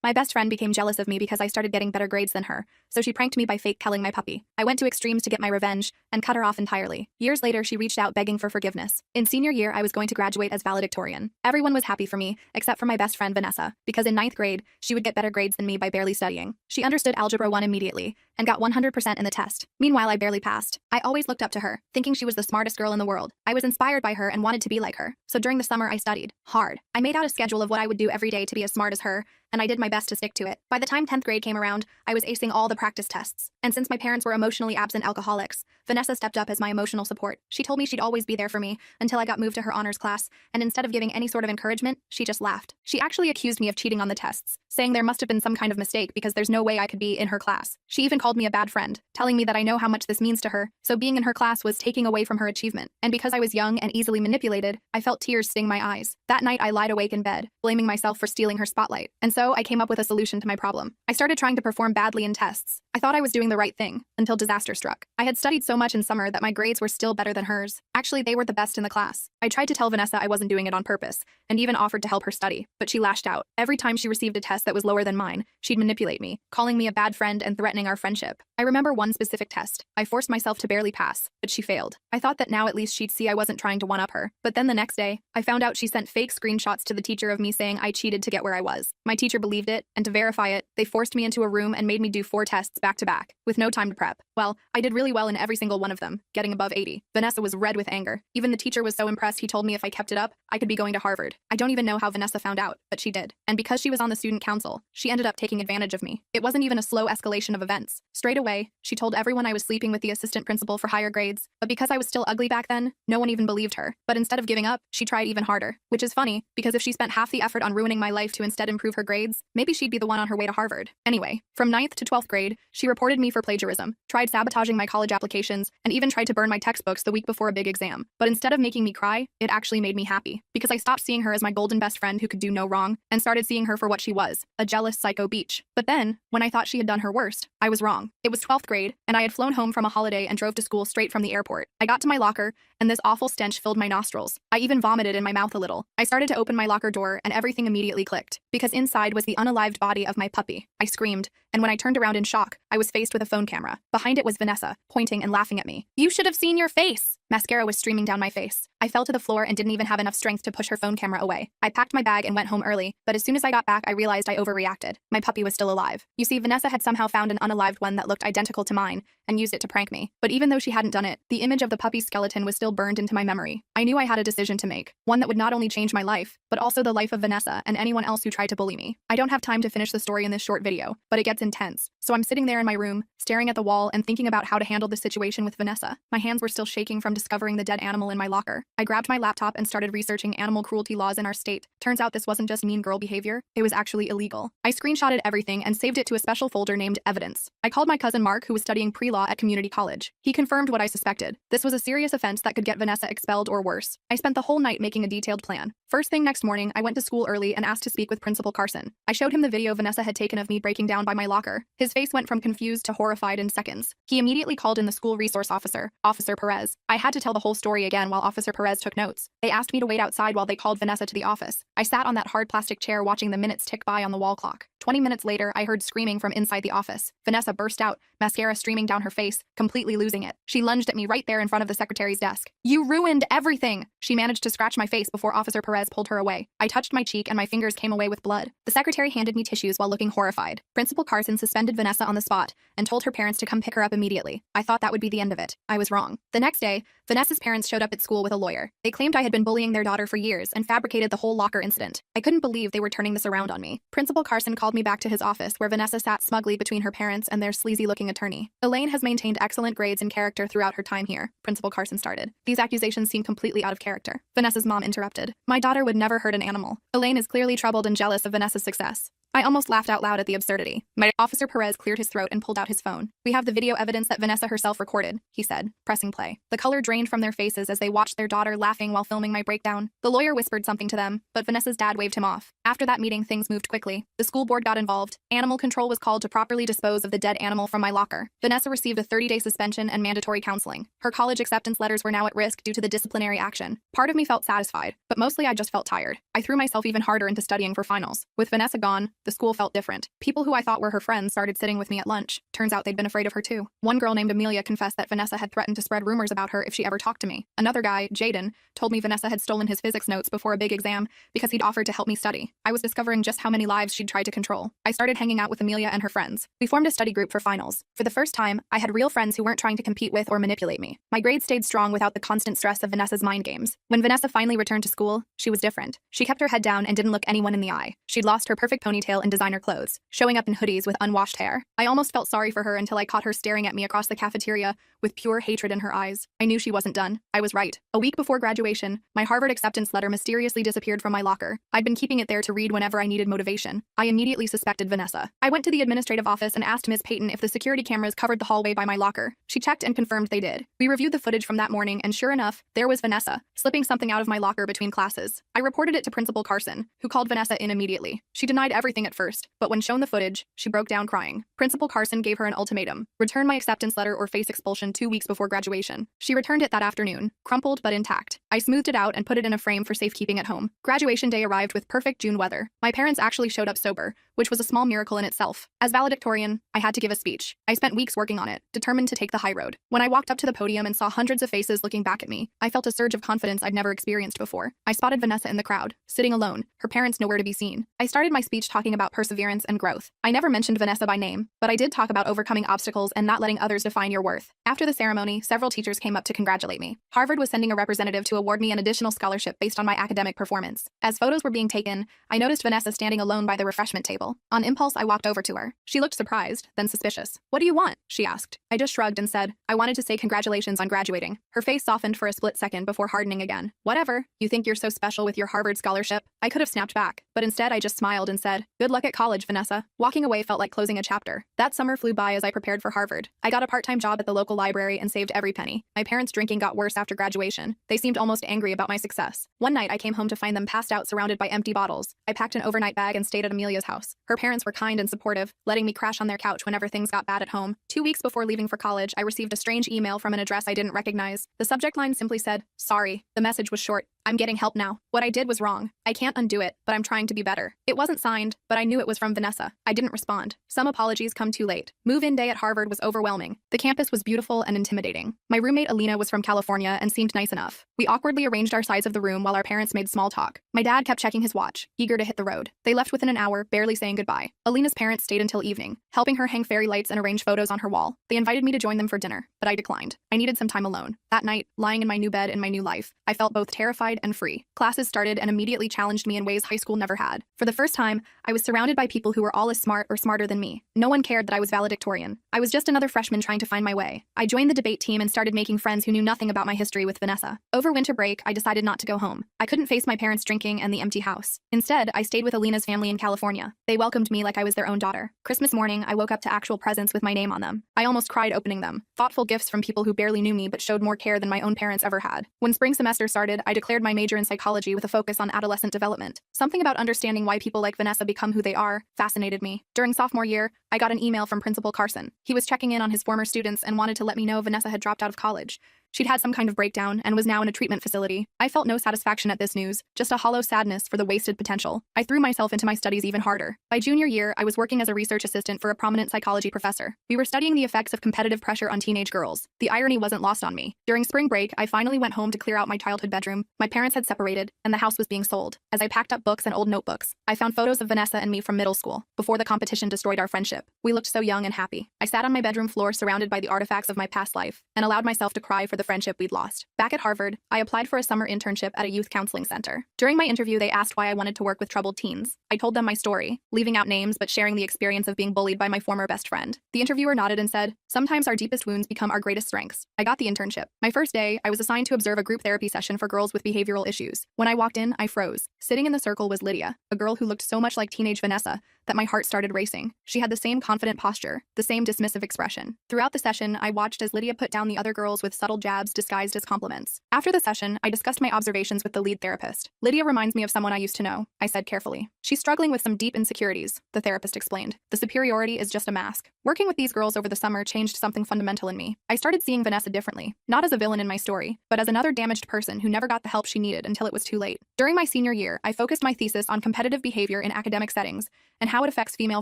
My best friend became jealous of me because I started getting better grades than her, so she pranked me by fake culling my puppy. I went to extremes to get my revenge and cut her off entirely. Years later, she reached out begging for forgiveness. In senior year, I was going to graduate as valedictorian. Everyone was happy for me, except for my best friend Vanessa, because in 9th grade, she would get better grades than me by barely studying. She understood Algebra 1 immediately and got 100% in the test. Meanwhile, I barely passed. I always looked up to her, thinking she was the smartest girl in the world. I was inspired by her and wanted to be like her. So during the summer, I studied hard. I made out a schedule of what I would do every day to be as smart as her, and I did my best to stick to it. By the time 10th grade came around, I was acing all the practice tests. And since my parents were emotionally absent alcoholics, Vanessa stepped up as my emotional support. She told me she'd always be there for me until I got moved to her honors class, and instead of giving any sort of encouragement, she just laughed. She actually accused me of cheating on the tests, saying there must have been some kind of mistake because there's no way I could be in her class. She even called me a bad friend, telling me that I know how much this means to her, so being in her class was taking away from her achievement. And because I was young and easily manipulated, I felt tears sting my eyes. That night, I lied awake in bed, blaming myself for stealing her spotlight. And so I came up with a solution to my problem. I started trying to perform badly in tests. I thought I was doing the right thing, until disaster struck. I had studied so much in summer that my grades were still better than hers. Actually, they were the best in the class. I tried to tell Vanessa I wasn't doing it on purpose, and even offered to help her study, but she lashed out. Every time she received a test that was lower than mine, she'd manipulate me, calling me a bad friend and threatening our friendship. I remember one specific test. I forced myself to barely pass, but she failed. I thought that now at least she'd see I wasn't trying to one-up her. But then the next day, I found out she sent fake screenshots to the teacher of me saying I cheated to get where I was. My teacher believed it, and to verify it, they forced me into a room and made me do 4 tests back to back, with no time to prep. Well, I did really well in every single one of them, getting above 80. Vanessa was red with anger. Even the teacher was so impressed he told me if I kept it up, I could be going to Harvard. I don't even know how Vanessa found out, but she did. And because she was on the student council, she ended up taking advantage of me. It wasn't even a slow escalation of events. Straight away, she told everyone I was sleeping with the assistant principal for higher grades, but because I was still ugly back then, no one even believed her. But instead of giving up, she tried even harder, which is funny, because if she spent half the effort on ruining my life to instead improve her grades, maybe she'd be the one on her way to Harvard. Anyway, from 9th to 12th grade, she reported me for plagiarism, tried sabotaging my college applications, and even tried to burn my textbooks the week before a big exam. But instead of making me cry, it actually made me happy, because I stopped seeing her as my golden best friend who could do no wrong, and started seeing her for what she was, a jealous psycho beach. But then, when I thought she had done her worst, I was wrong. It was 12th grade, and I had flown home from a holiday and drove to school straight from the airport. I got to my locker, and this awful stench filled my nostrils. I even vomited in my mouth a little. I started to open my locker door, and everything immediately clicked, because inside was the unalived body of my puppy. I screamed, and when I turned around in shock, I was faced with a phone camera. Behind it was Vanessa, pointing and laughing at me. "You should have seen your face!" Mascara was streaming down my face. I fell to the floor and didn't even have enough strength to push her phone camera away. I packed my bag and went home early, but as soon as I got back, I realized I overreacted. My puppy was still alive. You see, Vanessa had somehow found an unalived one that looked identical to mine and used it to prank me. But even though she hadn't done it, the image of the puppy's skeleton was still burned into my memory. I knew I had a decision to make, one that would not only change my life, but also the life of Vanessa and anyone else who tried to bully me. I don't have time to finish the story in this short video, but it gets intense. So I'm sitting there in my room, staring at the wall and thinking about how to handle the situation with Vanessa. My hands were still shaking from discovering the dead animal in my locker. I grabbed my laptop and started researching animal cruelty laws in our state. Turns out this wasn't just mean girl behavior, it was actually illegal. I screenshotted everything and saved it to a special folder named Evidence. I called my cousin Mark, who was studying pre-law at community college. He confirmed what I suspected. This was a serious offense that could get Vanessa expelled or worse. I spent the whole night making a detailed plan. First thing next morning, I went to school early and asked to speak with Principal Carson. I showed him the video Vanessa had taken of me breaking down by my locker. His face went from confused to horrified in seconds. He immediately called in the school resource officer, Officer Perez. I had to tell the whole story again while Officer Perez took notes. They asked me to wait outside while they called Vanessa to the office. I sat on that hard plastic chair watching the minutes tick by on the wall clock. 20 minutes later, I heard screaming from inside the office. Vanessa burst out, mascara streaming down her face, completely losing it. She lunged at me right there in front of the secretary's desk. "You ruined everything!" She managed to scratch my face before Officer Perez pulled her away. I touched my cheek and my fingers came away with blood. The secretary handed me tissues while looking horrified. Principal Carson suspended Vanessa on the spot and told her parents to come pick her up immediately. I thought that would be the end of it. I was wrong. The next day, Vanessa's parents showed up at school with a lawyer. They claimed I had been bullying their daughter for years and fabricated the whole locker incident. I couldn't believe they were turning this around on me. Principal Carson called me back to his office where Vanessa sat smugly between her parents and their sleazy-looking attorney. "Elaine has maintained excellent grades and character throughout her time here," Principal Carson started. "These accusations seem completely out of character." Vanessa's mom interrupted. "My daughter would never hurt an animal. Elaine is clearly troubled and jealous of Vanessa's success." I almost laughed out loud at the absurdity. Officer Perez cleared his throat and pulled out his phone. "We have the video evidence that Vanessa herself recorded," he said, pressing play. The color drained from their faces as they watched their daughter laughing while filming my breakdown. The lawyer whispered something to them, but Vanessa's dad waved him off. After that meeting, things moved quickly. The school board got involved. Animal control was called to properly dispose of the dead animal from my locker. Vanessa received a 30-day suspension and mandatory counseling. Her college acceptance letters were now at risk due to the disciplinary action. Part of me felt satisfied, but mostly I just felt tired. I threw myself even harder into studying for finals. With Vanessa gone, The school felt different. People who I thought were her friends started sitting with me at lunch. Turns out they'd been afraid of her too. One girl named Amelia confessed that Vanessa had threatened to spread rumors about her if she ever talked to me. Another guy, Jaden, told me Vanessa had stolen his physics notes before a big exam because he'd offered to help me study. I was discovering just how many lives she'd tried to control. I started hanging out with Amelia and her friends. We formed a study group for finals. For the first time, I had real friends who weren't trying to compete with or manipulate me. My grades stayed strong without the constant stress of Vanessa's mind games. When Vanessa finally returned to school, she was different. She kept her head down and didn't look anyone in the eye. She'd lost her perfect ponytail and designer clothes, showing up in hoodies with unwashed hair. I almost felt sorry for her until I caught her staring at me across the cafeteria with pure hatred in her eyes. I knew she wasn't done. I was right. A week before graduation, my Harvard acceptance letter mysteriously disappeared from my locker. I'd been keeping it there to read whenever I needed motivation. I immediately suspected Vanessa. I went to the administrative office and asked Ms. Payton if the security cameras covered the hallway by my locker. She checked and confirmed they did. We reviewed the footage from that morning, and sure enough, there was Vanessa, slipping something out of my locker between classes. I reported it to Principal Carson, who called Vanessa in immediately. She denied everything at first, but when shown the footage, she broke down crying. Principal Carson gave her an ultimatum: return my acceptance letter or face expulsion 2 weeks before graduation. She returned it that afternoon, crumpled but intact. I smoothed it out and put it in a frame for safekeeping at home. Graduation day arrived with perfect June weather. My parents actually showed up sober, which was a small miracle in itself. As valedictorian, I had to give a speech. I spent weeks working on it, determined to take the high road. When I walked up to the podium and saw hundreds of faces looking back at me, I felt a surge of confidence I'd never experienced before. I spotted Vanessa in the crowd, sitting alone, her parents nowhere to be seen. I started my speech talking about perseverance and growth. I never mentioned Vanessa by name, but I did talk about overcoming obstacles and not letting others define your worth. After the ceremony, several teachers came up to congratulate me. Harvard was sending a representative to award me an additional scholarship based on my academic performance. As photos were being taken, I noticed Vanessa standing alone by the refreshment table. On impulse, I walked over to her. She looked surprised, then suspicious. "What do you want?" she asked. I just shrugged and said, "I wanted to say congratulations on graduating." Her face softened for a split second before hardening again. "Whatever. You think you're so special with your Harvard scholarship?" I could have snapped back, but instead I just smiled and said, "Good luck at college, Vanessa." Walking away felt like closing a chapter. That summer flew by as I prepared for Harvard. I got a part-time job at the local library and saved every penny. My parents' drinking got worse after graduation. They seemed almost angry about my success. One night I came home to find them passed out surrounded by empty bottles. I packed an overnight bag and stayed at Amelia's house. Her parents were kind and supportive, letting me crash on their couch whenever things got bad at home. 2 weeks before leaving for college, I received a strange email from an address I didn't recognize. The subject line simply said, "Sorry." The message was short: "I'm getting help now. What I did was wrong. I can't undo it, but I'm trying to be better." It wasn't signed, but I knew it was from Vanessa. I didn't respond. Some apologies come too late. Move-in day at Harvard was overwhelming. The campus was beautiful and intimidating. My roommate Alina was from California and seemed nice enough. We awkwardly arranged our sides of the room while our parents made small talk. My dad kept checking his watch, eager to hit the road. They left within an hour, barely saying goodbye. Alina's parents stayed until evening, helping her hang fairy lights and arrange photos on her wall. They invited me to join them for dinner, but I declined. I needed some time alone. That night, lying in my new bed in my new life, I felt both terrified and free. Classes started and immediately challenged me in ways high school never had. For the first time, I was surrounded by people who were all as smart or smarter than me. No one cared that I was valedictorian. I was just another freshman trying to find my way. I joined the debate team and started making friends who knew nothing about my history with Vanessa. Over winter break, I decided not to go home. I couldn't face my parents drinking and the empty house. Instead, I stayed with Alina's family in California. They welcomed me like I was their own daughter. Christmas morning, I woke up to actual presents with my name on them. I almost cried opening them. Thoughtful gifts from people who barely knew me but showed more care than my own parents ever had. When spring semester started, I declared my major in psychology with a focus on adolescent development. Something about understanding why people like Vanessa become who they are fascinated me. During sophomore year, I got an email from Principal Carson. He was checking in on his former students and wanted to let me know Vanessa had dropped out of college. She'd had some kind of breakdown and was now in a treatment facility. I felt no satisfaction at this news, just a hollow sadness for the wasted potential. I threw myself into my studies even harder. By junior year, I was working as a research assistant for a prominent psychology professor. We were studying the effects of competitive pressure on teenage girls. The irony wasn't lost on me. During spring break, I finally went home to clear out my childhood bedroom. My parents had separated, and the house was being sold. As I packed up books and old notebooks, I found photos of Vanessa and me from middle school, before the competition destroyed our friendship. We looked so young and happy. I sat on my bedroom floor surrounded by the artifacts of my past life, and allowed myself to cry for the friendship we'd lost. Back at Harvard, I applied for a summer internship at a youth counseling center. During my interview, they asked why I wanted to work with troubled teens. I told them my story, leaving out names but sharing the experience of being bullied by my former best friend. The interviewer nodded and said, "Sometimes our deepest wounds become our greatest strengths." I got the internship. My first day, I was assigned to observe a group therapy session for girls with behavioral issues. When I walked in, I froze. Sitting in the circle was Lydia, a girl who looked so much like teenage Vanessa that my heart started racing. She had the same confident posture, the same dismissive expression. Throughout the session, I watched as Lydia put down the other girls with subtle jabs disguised as compliments. After the session, I discussed my observations with the lead therapist. "Lydia reminds me of someone I used to know," I said carefully. "She's struggling with some deep insecurities," the therapist explained. "The superiority is just a mask." Working with these girls over the summer changed something fundamental in me. I started seeing Vanessa differently, not as a villain in my story, but as another damaged person who never got the help she needed until it was too late. During my senior year, I focused my thesis on competitive behavior in academic settings, and how it affects female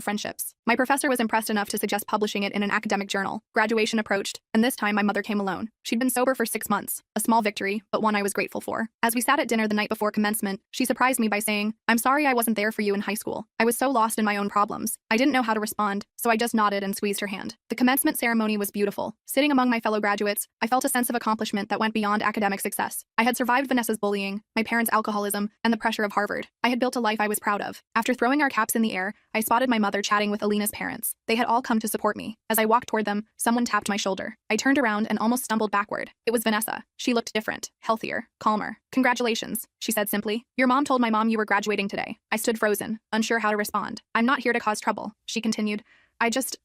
friendships. My professor was impressed enough to suggest publishing it in an academic journal. Graduation approached, and this time my mother came alone. She'd been sober for 6 months, a small victory, but one I was grateful for. As we sat at dinner the night before commencement, she surprised me by saying, "I'm sorry I wasn't there for you in high school. I was so lost in my own problems. I didn't know how to respond, so I just nodded and squeezed her hand." The commencement ceremony was beautiful. Sitting among my fellow graduates, I felt a sense of accomplishment that went beyond academic success. I had survived Vanessa's bullying, my parents' alcoholism, and the pressure of Harvard. I had built a life I was proud of. After throwing our caps in the air, I spotted my mother chatting with Alina's parents. They had all come to support me. As I walked toward them, someone tapped my shoulder. I turned around and almost stumbled backward. It was Vanessa. She looked different, healthier, calmer. "Congratulations," she said simply. "Your mom told my mom you were graduating today." I stood frozen, unsure how to respond. "I'm not here to cause trouble," she continued.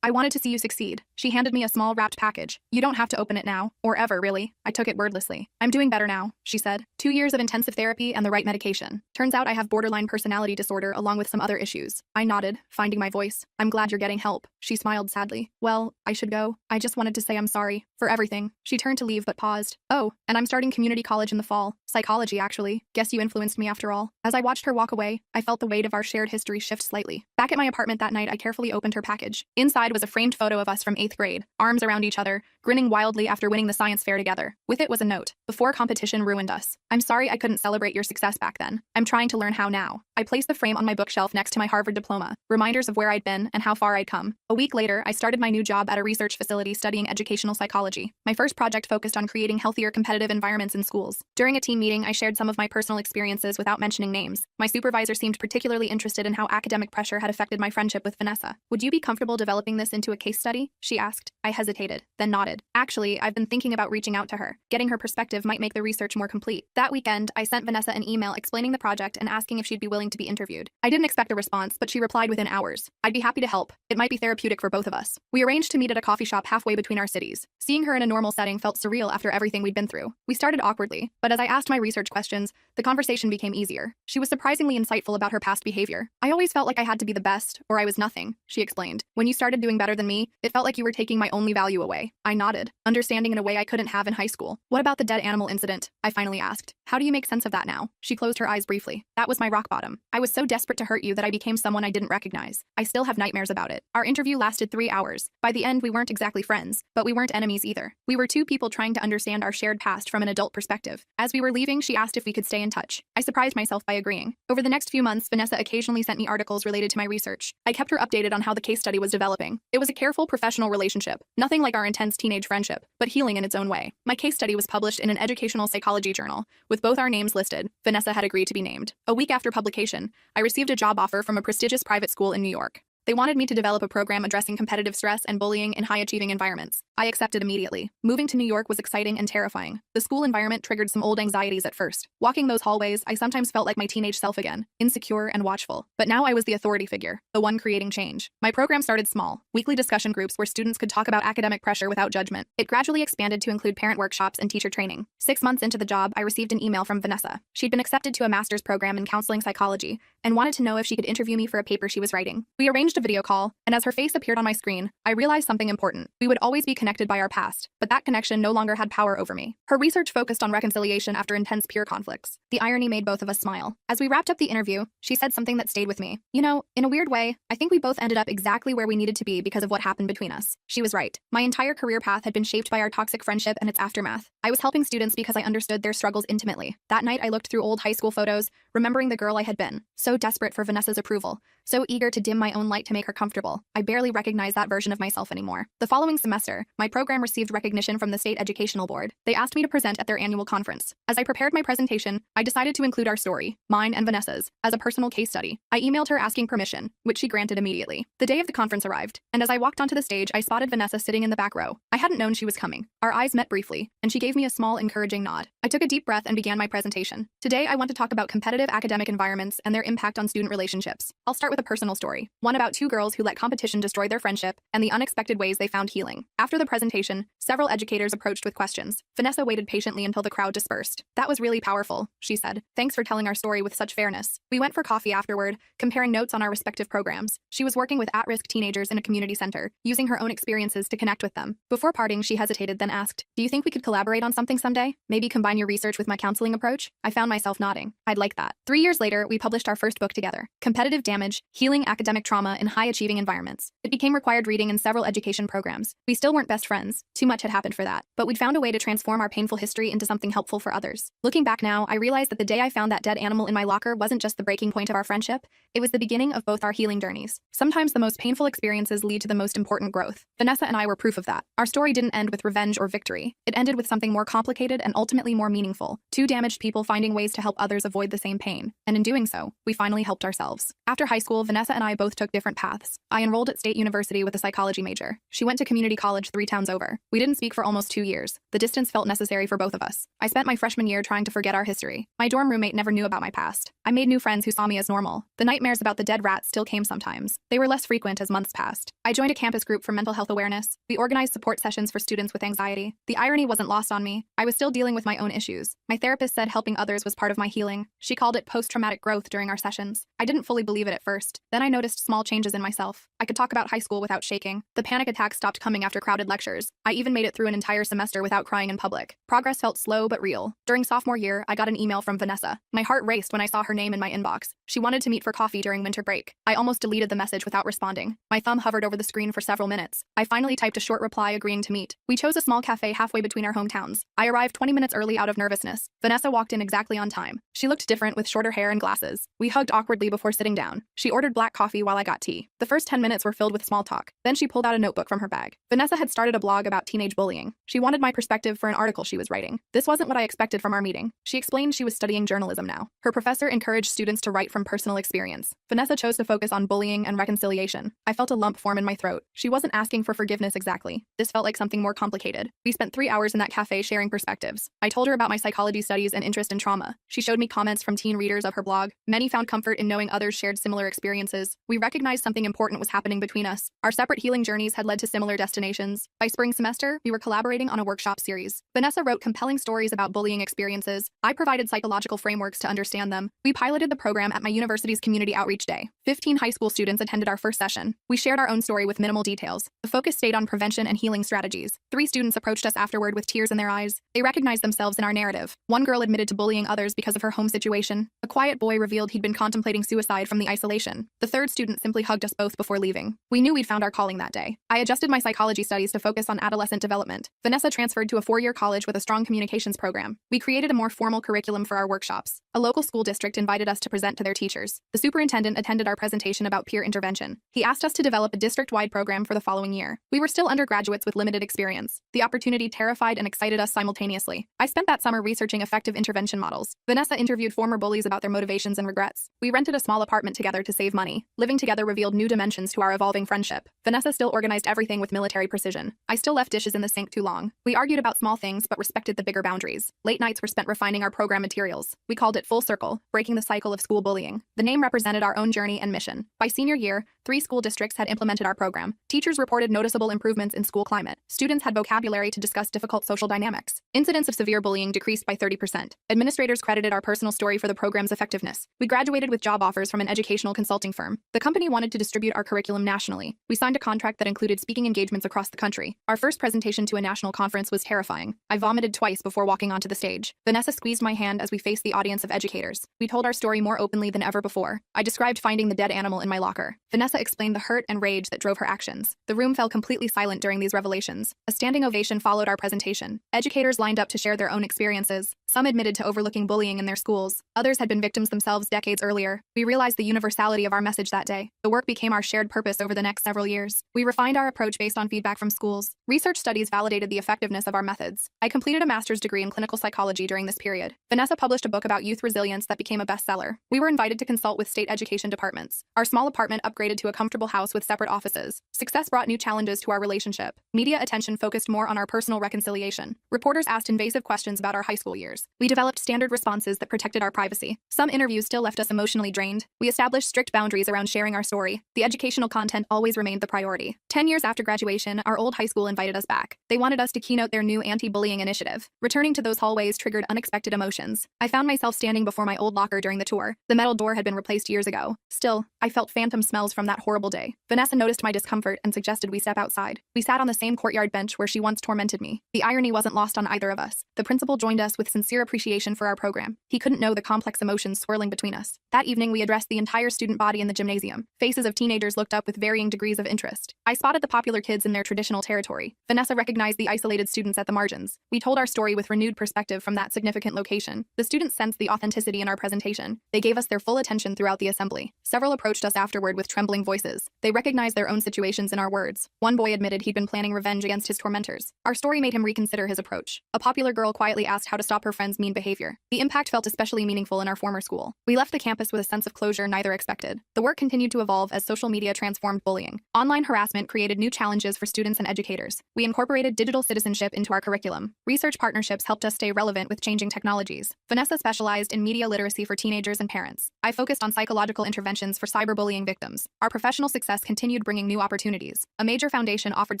I wanted to see you succeed." She handed me a small wrapped package. "You don't have to open it now, or ever, really." I took it wordlessly. "I'm doing better now," she said. 2 years of intensive therapy and the right medication. Turns out I have borderline personality disorder along with some other issues. I nodded, finding my voice. "I'm glad you're getting help." She smiled sadly. "Well, I should go. I just wanted to say I'm sorry for everything." She turned to leave but paused. "Oh, and I'm starting community college in the fall. Psychology, actually. Guess you influenced me after all." As I watched her walk away, I felt the weight of our shared history shift slightly. Back at my apartment that night, I carefully opened her package. Inside was a framed photo of us from 8th grade, arms around each other, grinning wildly after winning the science fair together. With it was a note. "Before competition ruined us. I'm sorry I couldn't celebrate your success back then. I'm trying to learn how now." I placed the frame on my bookshelf next to my Harvard diploma, reminders of where I'd been and how far I'd come. A week later, I started my new job at a research facility studying educational psychology. My first project focused on creating healthier competitive environments in schools. During a team meeting, I shared some of my personal experiences without mentioning names. My supervisor seemed particularly interested in how academic pressure had affected my friendship with Vanessa. "Would you be comfortable developing this into a case study?" she asked. I hesitated, then nodded. "Actually, I've been thinking about reaching out to her. Getting her perspective might make the research more complete." That weekend, I sent Vanessa an email explaining the project and asking if she'd be willing to be interviewed. I didn't expect a response, but she replied within hours. "I'd be happy to help. It might be therapeutic for both of us." We arranged to meet at a coffee shop halfway between our cities. Seeing her in a normal setting felt surreal after everything we'd been through. We started awkwardly, but as I asked my research questions, the conversation became easier. She was surprisingly insightful about her past behavior. "I always felt like I had to be the best, or I was nothing," she explained. "When you started doing better than me, it felt like you were taking my only value away." I nodded, understanding in a way I couldn't have in high school. "What about the dead animal incident?" I finally asked. "How do you make sense of that now?" She closed her eyes briefly. "That was my rock bottom. I was so desperate to hurt you that I became someone I didn't recognize. I still have nightmares about it." Our interview lasted 3 hours. By the end, we weren't exactly friends, but we weren't enemies either. We were two people trying to understand our shared past from an adult perspective. As we were leaving, she asked if we could stay in touch. I surprised myself by agreeing. Over the next few months, Vanessa occasionally sent me articles related to my research. I kept her updated on how the case study was developing. It was a careful professional relationship, nothing like our intense teenage friendship, but healing in its own way. My case study was published in an educational psychology journal. With both our names listed, Vanessa had agreed to be named. A week after publication, I received a job offer from a prestigious private school in New York. They wanted me to develop a program addressing competitive stress and bullying in high-achieving environments. I accepted immediately. Moving to New York was exciting and terrifying. The school environment triggered some old anxieties at first. Walking those hallways, I sometimes felt like my teenage self again, insecure and watchful. But now I was the authority figure, the one creating change. My program started small, weekly discussion groups where students could talk about academic pressure without judgment. It gradually expanded to include parent workshops and teacher training. 6 months into the job, I received an email from Vanessa. She'd been accepted to a master's program in counseling psychology and wanted to know if she could interview me for a paper she was writing. We arranged a video call, and as her face appeared on my screen, I realized something important. We would always be connected by our past, but that connection no longer had power over me. Her research focused on reconciliation after intense peer conflicts. The irony made both of us smile. As we wrapped up the interview, she said something that stayed with me. "You know, in a weird way, I think we both ended up exactly where we needed to be because of what happened between us." She was right. My entire career path had been shaped by our toxic friendship and its aftermath. I was helping students because I understood their struggles intimately. That night, I looked through old high school photos, remembering the girl I had been, so desperate for Vanessa's approval, so eager to dim my own light to make her comfortable. I barely recognized that version of myself anymore. The following semester, my program received recognition from the State Educational Board. They asked me to present at their annual conference. As I prepared my presentation, I decided to include our story, mine and Vanessa's, as a personal case study. I emailed her asking permission, which she granted immediately. The day of the conference arrived, and as I walked onto the stage, I spotted Vanessa sitting in the back row. I hadn't known she was coming. Our eyes met briefly, and she gave me a small, encouraging nod. I took a deep breath and began my presentation. Today, I want to talk about competitive academic environments and their impact on student relationships. I'll start with a personal story, one about two girls who let competition destroy their friendship and the unexpected ways they found healing. After the presentation, several educators approached with questions. Vanessa waited patiently until the crowd dispersed. "That was really powerful," she said. "Thanks for telling our story with such fairness." We went for coffee afterward, comparing notes on our respective programs. She was working with at-risk teenagers in a community center, using her own experiences to connect with them. Before parting, she hesitated, then asked, "Do you think we could collaborate on something someday? Maybe combine your research with my counseling approach?" I found myself nodding. "I'd like that." 3 years later, we published our first book together, Competitive Damage: Healing Academic Trauma in High-Achieving Environments. It became required reading in several education programs. We still weren't best friends. Too much had happened for that. But we'd found a way to transform our painful history into something helpful for others. Looking back now, I realized that the day I found that dead animal in my locker wasn't just the breaking point of our friendship, it was the beginning of both our healing journeys. Sometimes the most painful experiences lead to the most important growth. Vanessa and I were proof of that. Our story didn't end with revenge or victory. It ended with something more complicated and ultimately more meaningful. Two damaged people finding ways to help others avoid the same pain. And in doing so, we finally helped ourselves. After high school, Vanessa and I both took different paths. I enrolled at State University with a psychology major. She went to community college 3 towns over. We didn't speak for almost 2 years. The distance felt necessary for both of us. I spent my freshman year trying to forget our history. My dorm roommate never knew about my past. I made new friends who saw me as normal. The nightmares about the dead rats still came sometimes. They were less frequent as months passed. I joined a campus group for mental health awareness. We organized support sessions for students with anxiety. The irony wasn't lost on me. I was still dealing with my own issues. My therapist said helping others was part of my healing. She called it post-traumatic growth during our sessions. I didn't fully believe it at first. Then I noticed small changes in myself. I could talk about high school without shaking. The panic attacks stopped coming after crowded lectures. I even made it through an entire semester without crying in public. Progress felt slow but real. During sophomore year, I got an email from Vanessa. My heart raced when I saw her name in my inbox. She wanted to meet for coffee during winter break. I almost deleted the message without responding. My thumb hovered over the screen for several minutes. I finally typed a short reply agreeing to meet. We chose a small cafe halfway between our hometowns. I arrived 20 minutes early out of nervousness. Vanessa walked in exactly on time. She looked different with shorter hair and glasses. We hugged awkwardly before sitting down. She ordered black coffee while I got tea. The first 10 minutes were filled with small talk. Then she pulled out a notebook from her bag. Vanessa had started a blog about teenage bullying. She wanted my perspective for an article she was writing. This wasn't what I expected from our meeting. She explained she was studying journalism now. Her professor encouraged students to write from personal experience. Vanessa chose to focus on bullying and reconciliation. I felt a lump form in my throat. She wasn't asking for forgiveness exactly. This felt like something more complicated. We spent 3 hours in that cafe sharing perspectives. I told her about my psychology studies and interest in trauma. She showed me comments from teen readers of her blog. Many found comfort in knowing others shared similar experiences. We recognized something important was happening between us. Our separate healing journeys had led to similar destinations. By spring semester, we were collaborating on a workshop series. Vanessa wrote compelling stories about bullying experiences. I provided psychological frameworks to understand them. We piloted the program at my university's Community Outreach Day. 15 high school students attended our first session. We shared our own story with minimal details. The focus stayed on prevention and healing strategies. 3 students approached us afterward with tears in their eyes. They recognized themselves in our narrative. One girl admitted to bullying others because of her home situation. A quiet boy revealed he'd been contemplating suicide from the isolation. The third student simply hugged us both before leaving. We knew we'd found our calling that day. I adjusted my psychology studies to focus on adolescent development. Vanessa transferred to a 4-year college with a strong communications program. We created a more formal curriculum for our workshops. A local school district invited us to present to their teachers. The superintendent attended our presentation about peer intervention. He asked us to develop a district-wide program for the following year. We were still undergraduates with limited experience. The opportunity terrified and excited us simultaneously. I spent that summer researching effective intervention models. Vanessa interviewed former bullies about their motivations and regrets. We rented a small apartment together to save money. Living together revealed new dimensions to our evolving friendship. Vanessa still organized everything with military precision. I still left dishes in the sink too long. We argued about small things but respected the bigger boundaries. Late nights were spent refining our program materials. We called it Full Circle, breaking the cycle of school bullying. The name represented our own journey and mission. By senior year, 3 school districts had implemented our program. Teachers reported noticeable improvements in school climate. Students had vocabulary to discuss difficult social dynamics. Incidents of severe bullying decreased by 30%. Administrators credited our personal story for the program's effectiveness. We graduated with job offers from an educational consulting firm. The company wanted to distribute our curriculum nationally. We signed a contract that included speaking engagements across the country. Our first presentation to a national conference was terrifying. I vomited twice before walking onto the stage. Vanessa squeezed my hand as we faced the audience of educators. We told our story more openly than ever before. I described finding the dead animal in my locker. Vanessa explained the hurt and rage that drove her actions. The room fell completely silent during these revelations. A standing ovation followed our presentation. Educators lined up to share their own experiences. Some admitted to overlooking bullying in their schools. Others had been victims themselves decades earlier. We realized the universality of our message that day. The work became our shared purpose over the next several years. We refined our approach based on feedback from schools. Research studies validated the effectiveness of our methods. I completed a master's degree in clinical psychology during this period. Vanessa published a book about youth resilience that became a a bestseller. We were invited to consult with state education departments. Our small apartment upgraded to a comfortable house with separate offices. Success brought new challenges to our relationship. Media attention focused more on our personal reconciliation. Reporters asked invasive questions about our high school years. We developed standard responses that protected our privacy. Some interviews still left us emotionally drained. We established strict boundaries around sharing our story. The educational content always remained the priority. 10 years after graduation, our old high school invited us back. They wanted us to keynote their new anti-bullying initiative. Returning to those hallways triggered unexpected emotions. I found myself standing before my old locker during the tour. The metal door had been replaced years ago. Still, I felt phantom smells from that horrible day. Vanessa noticed my discomfort and suggested we step outside. We sat on the same courtyard bench where she once tormented me. The irony wasn't lost on either of us. The principal joined us with sincere appreciation for our program. He couldn't know the complex emotions swirling between us. That evening, we addressed the entire student body in the gymnasium. Faces of teenagers looked up with varying degrees of interest. I spotted the popular kids in their traditional territory. Vanessa recognized the isolated students at the margins. We told our story with renewed perspective from that significant location. The students sensed the authenticity in our presentation. They gave us their full attention throughout the assembly. Several approached us afterward with trembling voices. They recognized their own situations in our words. One boy admitted he'd been planning revenge against his tormentors. Our story made him reconsider his approach. A popular girl quietly asked how to stop her friend's mean behavior. The impact felt especially meaningful in our former school. We left the campus with a sense of closure neither expected. The work continued to evolve as social media transformed bullying. Online harassment created new challenges for students and educators. We incorporated digital citizenship into our curriculum. Research partnerships helped us stay relevant with changing technologies. Vanessa specialized in media literacy for teenagers and parents. I focused on psychological interventions for cyberbullying victims. Our professional success continued bringing new opportunities. A major foundation offered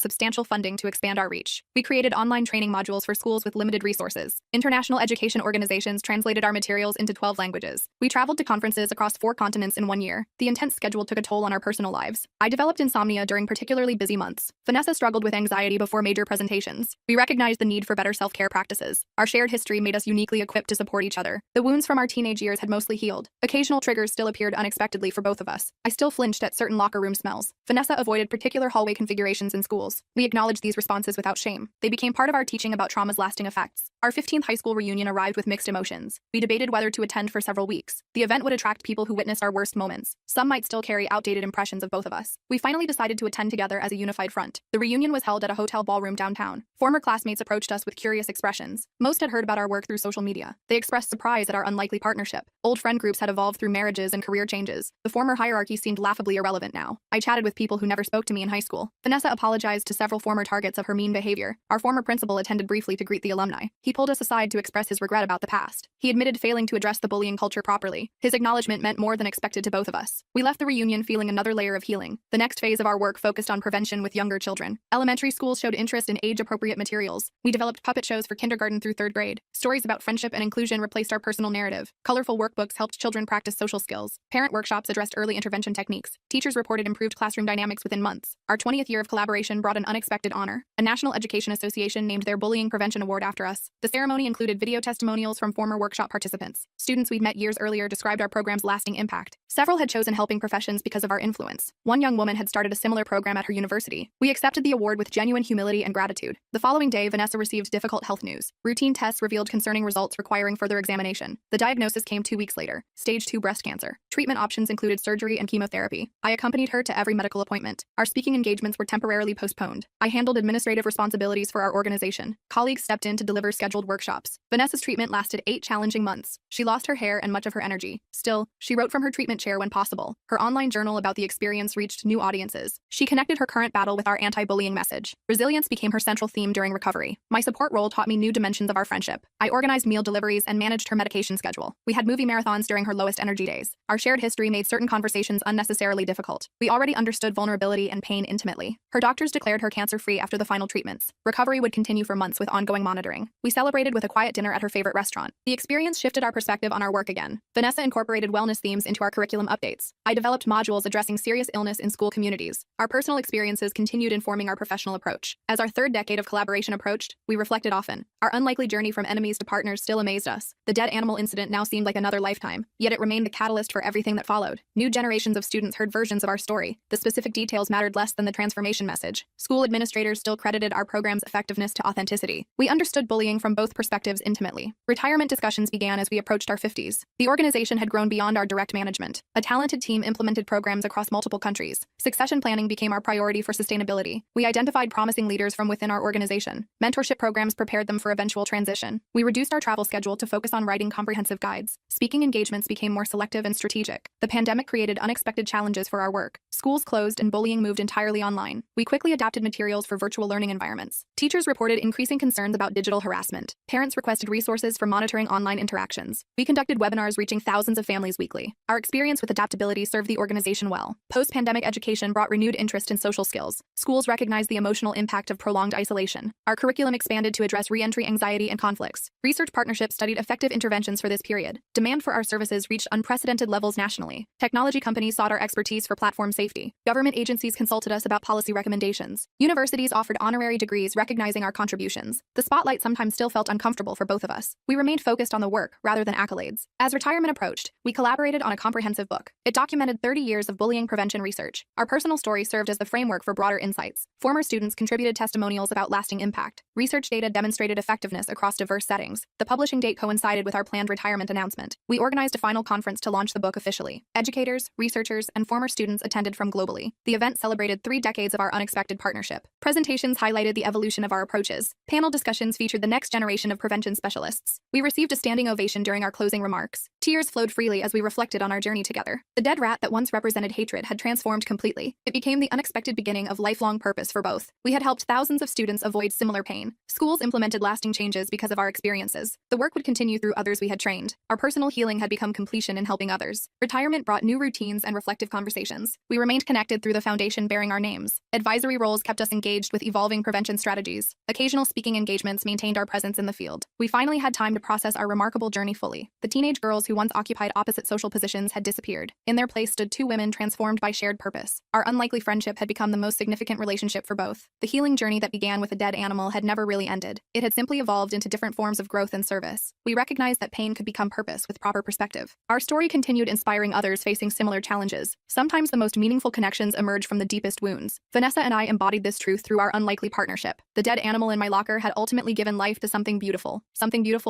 substantial funding to expand our reach. We created online training modules for schools with limited resources. International education organizations translated our materials into 12 languages. We traveled to conferences across 4 continents in 1 year. The intense schedule took a toll on our personal lives. I developed insomnia during particularly busy months. Vanessa struggled with anxiety before major presentations. We recognized the need for better self-care practices. Our shared history made us uniquely equipped to support each other. The wounds from our teenage years had mostly healed. Occasional triggers still appeared unexpectedly for both of us. I still flinched at certain locker room smells. Vanessa avoided particular hallway configurations in schools. We acknowledged these responses without shame. They became part of our teaching about trauma's lasting effects. Our 15th high school reunion arrived with mixed emotions. We debated whether to attend for several weeks. The event would attract people who witnessed our worst moments. Some might still carry outdated impressions of both of us. We finally decided to attend together as a unified front. The reunion was held at a hotel ballroom downtown. Former classmates approached us with curious expressions. Most had heard about our work through social media. They expressed surprise at our unlikely partnership. Old friend groups had evolved through marriages and career changes. The former hierarchy seemed laughably irrelevant now. I chatted with people who never spoke to me in high school. Vanessa apologized to several former targets of her mean behavior. Our former principal attended briefly to greet the alumni. He pulled us aside to express his regret about the past. He admitted failing to address the bullying culture properly. His acknowledgement meant more than expected to both of us. We left the reunion feeling another layer of healing. The next phase of our work focused on prevention with younger children. Elementary schools showed interest in age-appropriate materials. We developed puppet shows for kindergarten through 3rd grade. Stories about friendship and inclusion replaced our personal narrative. Colorful workbooks helped children practice social skills. Parent workshops addressed early intervention techniques. Teachers reported improved classroom dynamics within months. Our 20th year of collaboration brought an unexpected honor. A National Education Association named their Bullying Prevention Award after us. The ceremony included video testimonials from former workshop participants. Students we'd met years earlier described our program's lasting impact. Several had chosen helping professions because of our influence. One young woman had started a similar program at her university. We accepted the award with genuine humility and gratitude. The following day, Vanessa received difficult health news. Routine tests revealed concerning results requiring further examination. The diagnosis came 2 weeks later. Stage 2 breast cancer. Treatment options included surgery and chemotherapy. I accompanied her to every medical appointment. Our speaking engagements were temporarily postponed. I handled administrative responsibilities for our organization. Colleagues stepped in to deliver scheduled workshops. Vanessa's treatment lasted 8 challenging months. She lost her hair and much of her energy. Still, she wrote from her treatment chair when possible. Her online journal about the experience reached new audiences. She connected her current battle with our anti-bullying message. Resilience became her central theme during recovery. My support role taught me new dimensions of our friendship. I organized meal deliveries and managed her medication schedule. We had movie marathons during her lowest energy days. Our shared history made certain conversations unnecessarily difficult. We already understood vulnerability and pain intimately. Her doctors declared her cancer-free after the final treatments. Recovery would continue for months with ongoing monitoring. We celebrated with a quiet dinner at her favorite restaurant. The experience shifted our perspective on our work again. Vanessa incorporated wellness themes into our curriculum updates. I developed modules addressing serious illness in school communities. Our personal experiences continued informing our professional approach. As our 3rd decade of collaboration approached, we reflected often. Our unlikely journey from enemies to partners still amazed us. The dead animal incident now seemed like another lifetime, yet it remained the catalyst for everything that followed. New generations of students heard versions of our story. The specific details mattered less than the transformation message. School administrators still credited our program's effectiveness to authenticity. We understood bullying from both perspectives intimately. Retirement discussions began as we approached our 50s. The organization had grown beyond our direct management. A talented team implemented programs across multiple countries. Succession planning became our priority for sustainability. We identified promising leaders from within our organization. Mentorship programs prepared them for eventual transition. We reduced our travel schedule to focus on writing comprehensive guides. Speaking speaking engagements became more selective and strategic. The pandemic created unexpected challenges for our work. Schools closed and bullying moved entirely online. We quickly adapted materials for virtual learning environments. Teachers reported increasing concerns about digital harassment. Parents requested resources for monitoring online interactions. We conducted webinars reaching thousands of families weekly. Our experience with adaptability served the organization well. Post-pandemic education brought renewed interest in social skills. Schools recognized the emotional impact of prolonged isolation. Our curriculum expanded to address re-entry anxiety and conflicts. Research partnerships studied effective interventions for this period. Demand for our services reached unprecedented levels nationally. Technology companies sought our expertise for platform safety. Government agencies consulted us about policy recommendations. Universities offered honorary degrees recognizing our contributions. The spotlight sometimes still felt uncomfortable for both of us. We remained focused on the work rather than accolades. As retirement approached, we collaborated on a comprehensive book. It documented 30 years of bullying prevention research. Our personal story served as the framework for broader insights. Former students contributed testimonials about lasting impact. Research data demonstrated effectiveness across diverse settings. The publishing date coincided with our planned retirement announcement. We organized a final conference to launch the book officially. Educators, researchers, and former students attended from globally. The event celebrated 3 decades of our unexpected partnership. Presentations highlighted the evolution of our approaches. Panel discussions featured the next generation of prevention specialists. We received a standing ovation during our closing remarks. Tears flowed freely as we reflected on our journey together. The dead rat that once represented hatred had transformed completely. It became the unexpected beginning of lifelong purpose for both. We had helped thousands of students avoid similar pain. Schools implemented lasting changes because of our experiences. The work would continue through others we had trained. Our personal healing had become completion in helping others. Retirement brought new routines and reflective conversations. We remained connected through the foundation bearing our names. Advisory roles kept us engaged with evolving prevention strategies. Occasional speaking engagements maintained our presence in the field. We finally had time to process our remarkable journey fully. The teenage girls who once occupied opposite social positions had disappeared. In their place stood 2 women transformed by shared purpose. Our unlikely friendship had become the most significant relationship for both. The healing journey that began with a dead animal had never really ended. It had simply evolved into different forms of growth and service. We recognized that pain could become purpose with proper perspective. Our story continued inspiring others facing similar challenges. Sometimes the most meaningful connections emerge from the deepest wounds. Vanessa and I embodied this truth through our unlikely partnership. The dead animal in my locker had ultimately given life to something beautiful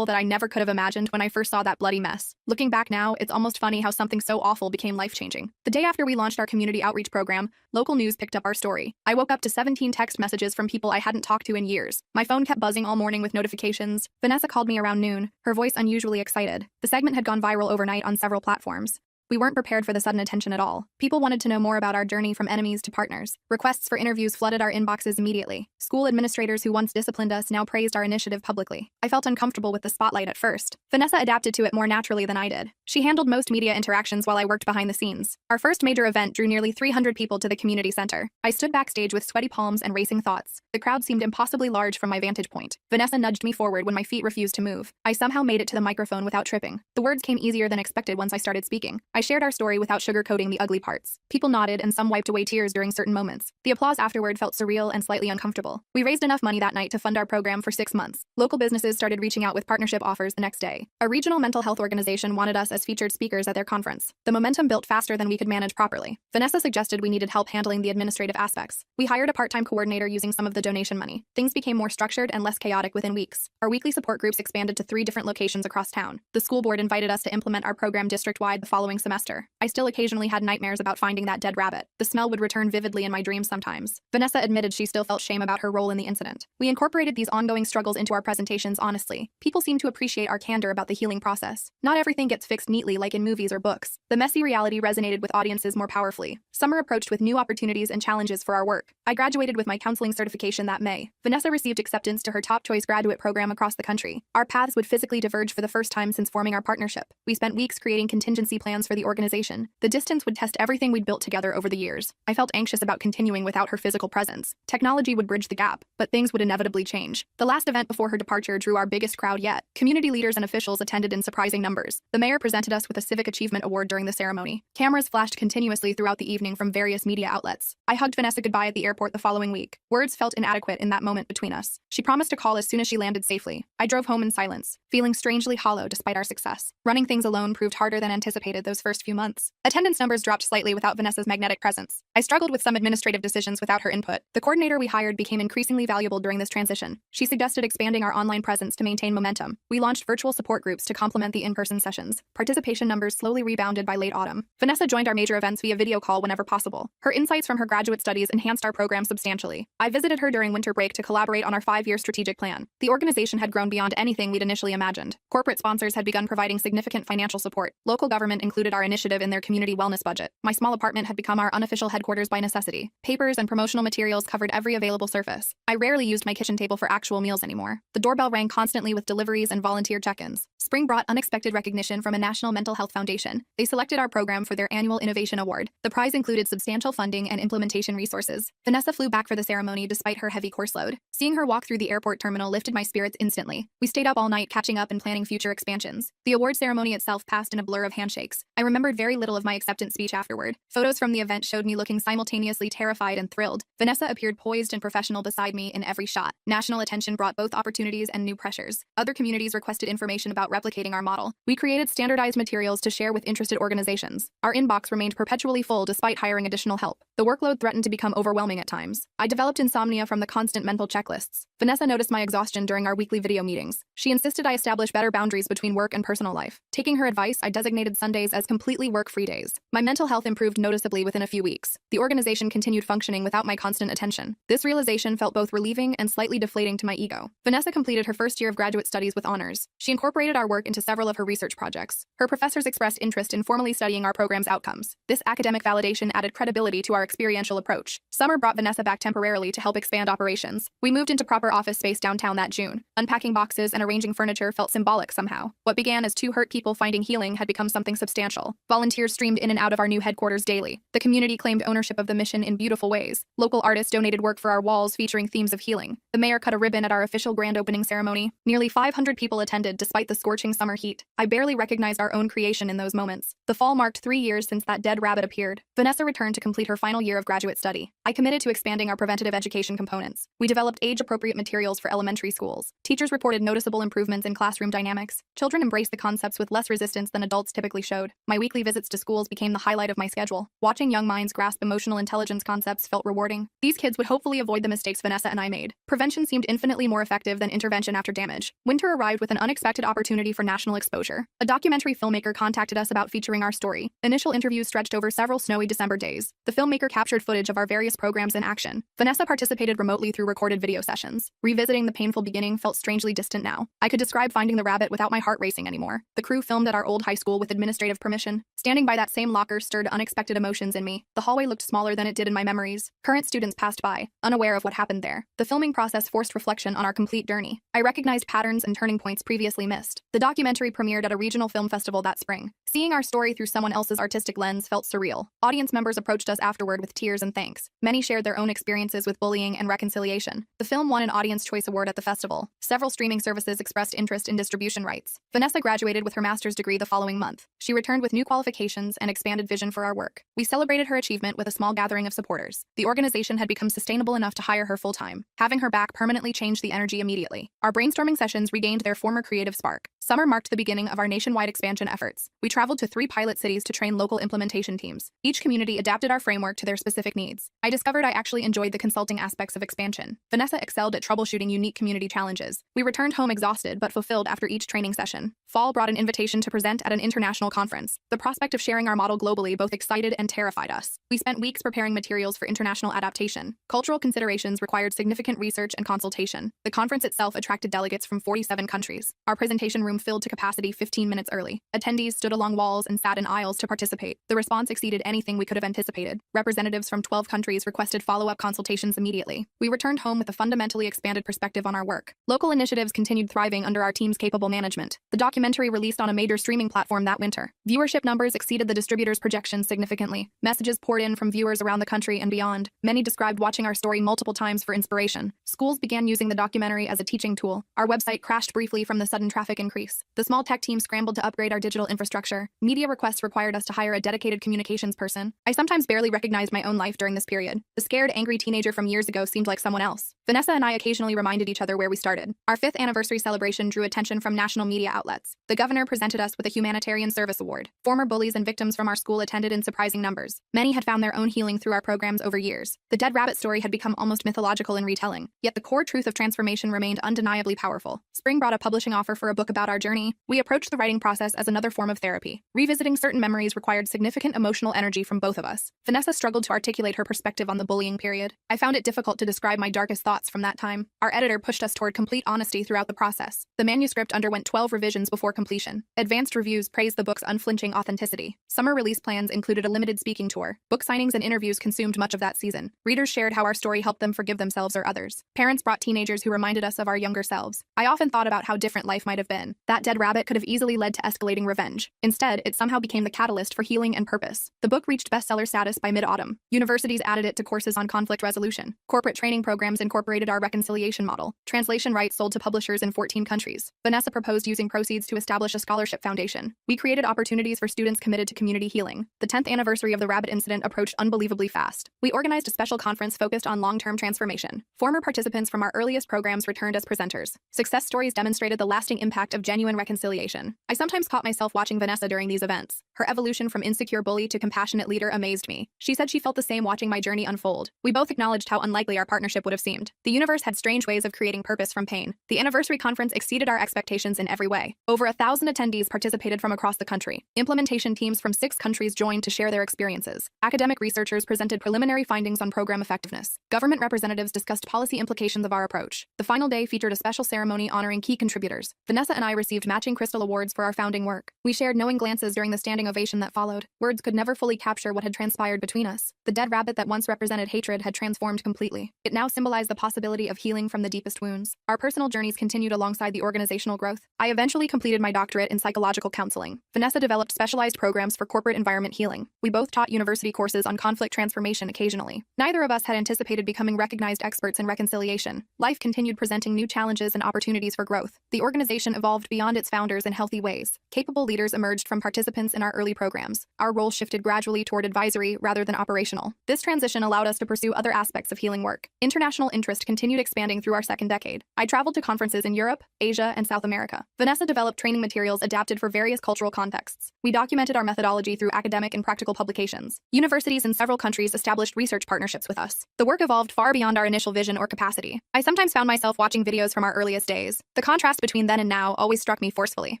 that I never could have imagined when I first saw that bloody mess. Looking back now, it's almost funny how something so awful became life-changing. The day after we launched our community outreach program, local news picked up our story. I woke up to 17 text messages from people I hadn't talked to in years. My phone kept buzzing all morning with notifications. Vanessa called me around noon, her voice unusually excited. The segment had gone viral overnight on several platforms. We weren't prepared for the sudden attention at all. People wanted to know more about our journey from enemies to partners. Requests for interviews flooded our inboxes immediately. School administrators who once disciplined us now praised our initiative publicly. I felt uncomfortable with the spotlight at first. Vanessa adapted to it more naturally than I did. She handled most media interactions while I worked behind the scenes. Our first major event drew nearly 300 people to the community center. I stood backstage with sweaty palms and racing thoughts. The crowd seemed impossibly large from my vantage point. Vanessa nudged me forward when my feet refused to move. I somehow made it to the microphone without tripping. The words came easier than expected once I started speaking. I shared our story without sugarcoating the ugly parts. People nodded and some wiped away tears during certain moments. The applause afterward felt surreal and slightly uncomfortable. We raised enough money that night to fund our program for 6 months. Local businesses started reaching out with partnership offers the next day. A regional mental health organization wanted us as featured speakers at their conference. The momentum built faster than we could manage properly. Vanessa suggested we needed help handling the administrative aspects. We hired a part-time coordinator using some of the donation money. Things became more structured and less chaotic within weeks. Our weekly support groups expanded to 3 different locations across town. The school board invited us to implement our program district-wide the following semester. I still occasionally had nightmares about finding that dead rabbit. The smell would return vividly in my dreams sometimes. Vanessa admitted she still felt shame about her role in the incident. We incorporated these ongoing struggles into our presentations honestly. People seem to appreciate our candor about the healing process. Not everything gets fixed neatly like in movies or books. The messy reality resonated with audiences more powerfully. Summer approached with new opportunities and challenges for our work. I graduated with my counseling certification that May. Vanessa received acceptance to her top choice graduate program across the country. Our paths would physically diverge for the first time since forming our partnership. We spent weeks creating contingency plans for the organization. The distance would test everything we'd built together over the years. I felt anxious about continuing without her physical presence. Technology would bridge the gap, but things would inevitably change. The last event before her departure drew our biggest crowd yet. Community leaders and officials attended in surprising numbers. The mayor presented us with a Civic Achievement Award during the ceremony. Cameras flashed continuously throughout the evening from various media outlets. I hugged Vanessa goodbye at the airport the following week. Words felt inadequate in that moment between us. She promised to call as soon as she landed safely. I drove home in silence, feeling strangely hollow despite our success. Running things alone proved harder than anticipated those first few months. Attendance numbers dropped slightly without Vanessa's magnetic presence. I struggled with some administrative decisions without her input. The coordinator we hired became increasingly valuable during this transition. She suggested expanding our online presence to maintain momentum. We launched virtual support groups to complement the in-person sessions. Participation numbers slowly rebounded by late autumn. Vanessa joined our major events via video call whenever possible. Her insights from her graduate studies enhanced our program substantially. I visited her during winter break to collaborate on our 5-year strategic plan. The organization had grown beyond anything we'd initially imagined. Corporate sponsors had begun providing significant financial support. Local government included our initiative in their community wellness budget. My small apartment had become our unofficial headquarters by necessity. Papers and promotional materials covered every available surface. I rarely used my kitchen table for actual meals anymore. The doorbell rang constantly with deliveries and volunteer check-ins. Spring brought unexpected recognition from a National Mental Health Foundation. They selected our program for their annual Innovation Award. The prize included substantial funding and implementation resources. Vanessa flew back for the ceremony despite her heavy course load. Seeing her walk through the airport terminal lifted my spirits instantly. We stayed up all night catching up and planning future expansions. The award ceremony itself passed in a blur of handshakes. I remembered very little of my acceptance speech afterward. Photos from the event showed me looking simultaneously terrified and thrilled. Vanessa appeared poised and professional beside me in every shot. National attention brought both opportunities and new pressures. Other communities requested information about replicating our model. We created standardized materials to share with interested organizations. Our inbox remained perpetually full despite hiring additional help. The workload threatened to become overwhelming at times. I developed insomnia from the constant mental checklists. Vanessa noticed my exhaustion during our weekly video meetings. She insisted I establish better boundaries between work and personal life. Taking her advice, I designated Sundays as completely work-free days. My mental health improved noticeably within a few weeks. The organization continued functioning without my constant attention. This realization felt both relieving and slightly deflating to my ego. Vanessa completed her first year of graduate studies with honors. She incorporated our work into several of her research projects. Her professors expressed interest in formally studying our program's outcomes. This academic validation added credibility to our experiential approach. Summer brought Vanessa back temporarily to help expand operations. We moved into proper office space downtown that June. Unpacking boxes and arranging furniture felt symbolic somehow. What began as 2 hurt people finding healing had become something substantial. Volunteers streamed in and out of our new headquarters daily. The community claimed ownership of the mission in beautiful ways. Local artists donated work for our walls featuring themes of healing. The mayor cut a ribbon at our official grand opening ceremony. Nearly 500 people attended despite the scorching summer heat. I barely recognized our own creation in those moments. The fall marked 3 years since that dead rabbit appeared. Vanessa returned to complete her final year of graduate study. I committed to expanding our preventative education components. We developed age-appropriate materials for elementary schools. Teachers reported noticeable improvements in classroom dynamics. Children embraced the concepts with less resistance than adults typically showed. My weekly visits to schools became the highlight of my schedule. Watching young minds grasp emotional intelligence concepts felt rewarding. These kids would hopefully avoid the mistakes Vanessa and I made. Prevention seemed infinitely more effective than intervention after damage. Winter arrived with an unexpected opportunity for national exposure. A documentary filmmaker contacted us about featuring our story. Initial interviews stretched over several snowy December days. The filmmaker captured footage of our various programs in action. Vanessa participated remotely through recorded video sessions. Revisiting the painful beginning felt strangely distant now. I could describe finding the rabbit without my heart racing anymore. The crew filmed at our old high school with administrative permission. Standing by that same locker stirred unexpected emotions in me. The hallway looked smaller than it did in my memories. Current students passed by, unaware of what happened there. The filming process forced reflection on our complete journey. I recognized patterns and turning points previously missed. The documentary premiered at a regional film festival that spring. Seeing our story through someone else's artistic lens felt surreal. Audience members approached us afterward with tears and thanks. Many shared their own experiences with bullying and reconciliation. The film won an Audience Choice Award at the festival. Several streaming services expressed interest in distribution rights. Vanessa graduated with her master's degree the following month. She returned with new qualifications and expanded vision for our work. We celebrated her achievement with a small gathering of supporters. The organization had become sustainable enough to hire her full-time. Having her back permanently changed the energy immediately. Our brainstorming sessions regained their former creative spark. Summer marked the beginning of our nationwide expansion efforts. We traveled to 3 pilot cities to train local implementation teams. Each community adapted our framework to their specific needs. I discovered I actually enjoyed the consulting aspects of expansion. Vanessa excelled at troubleshooting unique community challenges. We returned home exhausted but fulfilled after each training session. Fall brought an invitation to present at an international conference. The prospect of sharing our model globally both excited and terrified us. We spent weeks preparing materials for international adaptation. Cultural considerations required significant research and consultation. The conference itself attracted delegates from 47 countries. Our presentation room filled to capacity 15 minutes early. Attendees stood along walls and sat in aisles to participate. The response exceeded anything we could have anticipated. Representatives from 12 countries requested follow-up consultations immediately. We returned home with a fundamentally expanded perspective on our work. Local initiatives continued thriving under our team's capable management. The documentary released on a major streaming platform that winter. Viewership numbers exceeded the distributor's projections significantly. Messages poured in from viewers around the country and beyond. Many described watching our story multiple times for inspiration. Schools began using the documentary as a teaching tool. Our website crashed briefly from the sudden traffic increase. The small tech team scrambled to upgrade our digital infrastructure. Media requests required us to hire a dedicated communications person. I sometimes barely recognized my own life during this period. The scared, angry teenager from years ago seemed like someone else. Vanessa and I occasionally reminded each other where we started. Our 5th anniversary celebration drew attention from national media outlets. The governor presented us with a Humanitarian Service Award. Former bullies and victims from our school attended in surprising numbers. Many had found their own healing through our programs over years. The dead rabbit story had become almost mythological in retelling, yet the core truth of transformation remained undeniably powerful. Spring brought a publishing offer for a book about our journey. We approached the writing process as another form of therapy. Revisiting certain memories required significant emotional energy from both of us. Vanessa struggled to articulate her perspective on the bullying period. I found it difficult to describe my darkest thoughts from that time. Our editor pushed us toward complete honesty throughout the process. The manuscript underwent 12 revisions before completion. Advanced reviews praised the book's unflinching authenticity. Summer release plans included a limited speaking tour. Book signings and interviews consumed much of that season. Readers shared how our story helped them forgive themselves or others. Parents brought teenagers who reminded us of our younger selves. I often thought about how different life might have been. That dead rabbit could have easily led to escalating revenge. Instead, it somehow became the catalyst for healing and purpose. The book reached bestseller status by mid-autumn. Universities added it to courses on conflict resolution. Corporate training programs incorporated our reconciliation model. Translation rights sold to publishers in 14 countries. Vanessa proposed using proceeds to establish a scholarship foundation. We created opportunities for students committed to community healing. The 10th anniversary of the rabbit incident approached unbelievably fast. We organized a special conference focused on long-term transformation. Former participants from our earliest programs returned as presenters. Success stories demonstrated the lasting impact of genuine reconciliation. I sometimes caught myself watching Vanessa during these events. Her evolution from insecure bully to compassionate leader amazed me. She said she felt the same watching my journey unfold. We both acknowledged how unlikely our partnership would have seemed. The universe had strange ways of creating purpose from pain. The anniversary conference exceeded our expectations in every way. Over 1,000 attendees participated from across the country. Implementation teams from 6 countries joined to share their experiences. Academic researchers presented preliminary findings on program effectiveness. Government representatives discussed policy implications of our approach. The final day featured a special ceremony honoring key contributors. Vanessa and I received matching crystal awards for our founding work. We shared knowing glances during the standing ovation that followed. Words could never fully capture what had transpired between us. The dead rabbit that once represented hatred had transformed completely. It now symbolized the possibility of healing from the deepest wounds. Our personal journeys continued alongside the organizational growth. I eventually completed my doctorate in psychological counseling. Vanessa developed specialized programs for corporate environment healing. We both taught university courses on conflict transformation occasionally. Neither of us had anticipated becoming recognized experts in reconciliation. Life continued presenting new challenges and opportunities for growth. The organization evolved beyond its founders in healthy ways. Capable leaders emerged from participants in our early programs. Our role shifted gradually toward advisory rather than operational. This transition allowed us to pursue other aspects of healing work. International interest continued expanding through our second decade. I traveled to conferences in Europe, Asia, and South America. Vanessa developed training materials adapted for various cultural contexts. We documented our methodology through academic and practical publications. Universities in several countries established research partnerships with us. The work evolved far beyond our initial vision or capacity. I sometimes found myself watching videos from our earliest days. The contrast between then and now always struck me forcefully.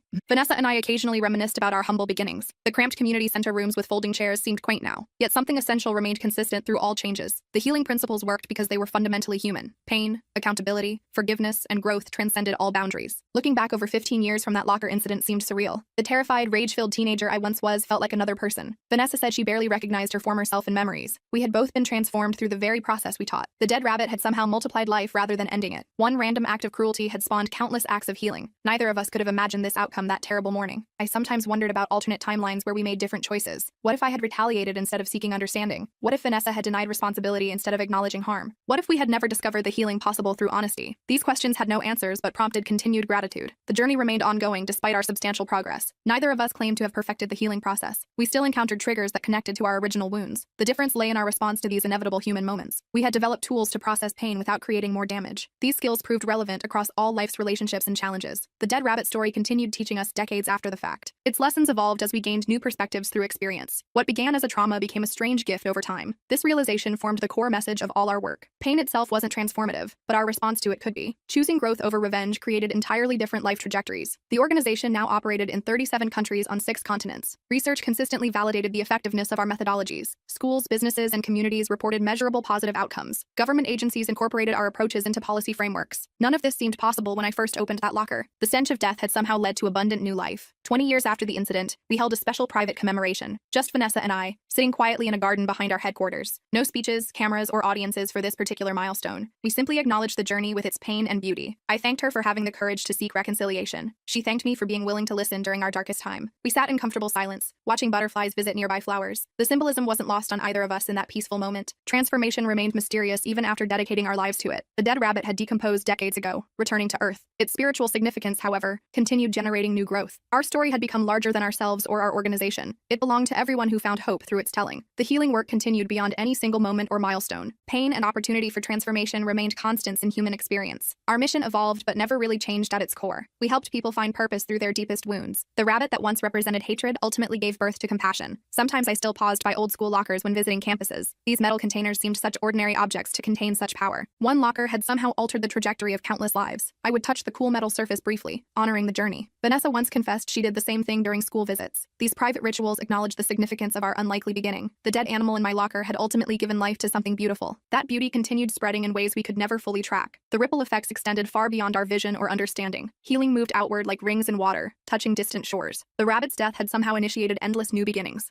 Vanessa and I occasionally reminisced about our humble beginnings. The cramped community center rooms with folding chairs seemed quaint now, yet something essential remained consistent through all changes. The healing principles worked because they were fundamentally human. Pain, accountability, forgiveness, and growth transcended all boundaries. Looking back over 15 years from that locker incident seemed surreal. The terrified, rage-filled teenager I once was felt like another person. Vanessa said she barely recognized her former self in memories. We had both been transformed through the very process we taught. The dead rabbit had somehow multiplied life rather than ending it. One random act of cruelty had spawned countless acts of healing. Neither of us could have imagined this outcome that terrible morning. I sometimes wondered about alternate timelines where we made different choices. What if I had retaliated instead of seeking understanding? What if Vanessa had denied responsibility instead of acknowledging harm? What if we had never discovered the healing possible through honesty? These questions had no answers but prompted continued gratitude. The journey remained ongoing despite our substantial progress. Neither of us claimed to have perfected the healing process. We still encountered triggers that connected to our original wounds. The difference lay in our response to these inevitable human moments. We had developed tools to process pain without creating more damage. These skills proved relevant across all life's relationships and challenges. The dead rabbit story continued teaching us decades after the fact. Its lessons evolved as we gained new perspectives through experience. What began as a trauma became a strange gift over time. This realization formed the core message of all our work. Pain itself wasn't transformative, but our response to it could be. Choosing growth over revenge created entirely different life trajectories. The organization now operated in 37 countries on 6 continents. Research consistently validated the effectiveness of our methodologies. Schools, businesses, and communities reported measurable positive outcomes. Government agencies incorporated our approaches into policy frameworks. None of this seemed possible when I first opened that locker. The stench of death had somehow led to abundant new life. 20 years after the incident, we held a special private commemoration. Just Vanessa and I, sitting quietly in a garden behind our headquarters. No speeches, cameras, or audiences for this particular milestone. We simply acknowledged the journey with its pain and beauty. I thanked her for having the courage to seek reconciliation. She thanked me for being willing to listen during our darkest time. We sat in comfortable silence, watching butterflies visit nearby flowers. The symbolism wasn't lost on either of us in that peaceful moment. Transformation remained mysterious even after dedicating our lives to it. The dead rabbit had decomposed decades ago, returning to Earth. Its spiritual significance, however, continued generating new growth. Our story story had become larger than ourselves or our organization. It belonged to everyone who found hope through its telling. The healing work continued beyond any single moment or milestone. Pain and opportunity for transformation remained constants in human experience. Our mission evolved but never really changed at its core. We helped people find purpose through their deepest wounds. The rabbit that once represented hatred ultimately gave birth to compassion. Sometimes I still paused by old school lockers when visiting campuses. These metal containers seemed such ordinary objects to contain such power. One locker had somehow altered the trajectory of countless lives. I would touch the cool metal surface briefly, honoring the journey. Vanessa once confessed she did the same thing during school visits. These private rituals acknowledged the significance of our unlikely beginning. The dead animal in my locker had ultimately given life to something beautiful. That beauty continued spreading in ways we could never fully track. The ripple effects extended far beyond our vision or understanding. Healing moved outward like rings in water, touching distant shores. The rabbit's death had somehow initiated endless new beginnings.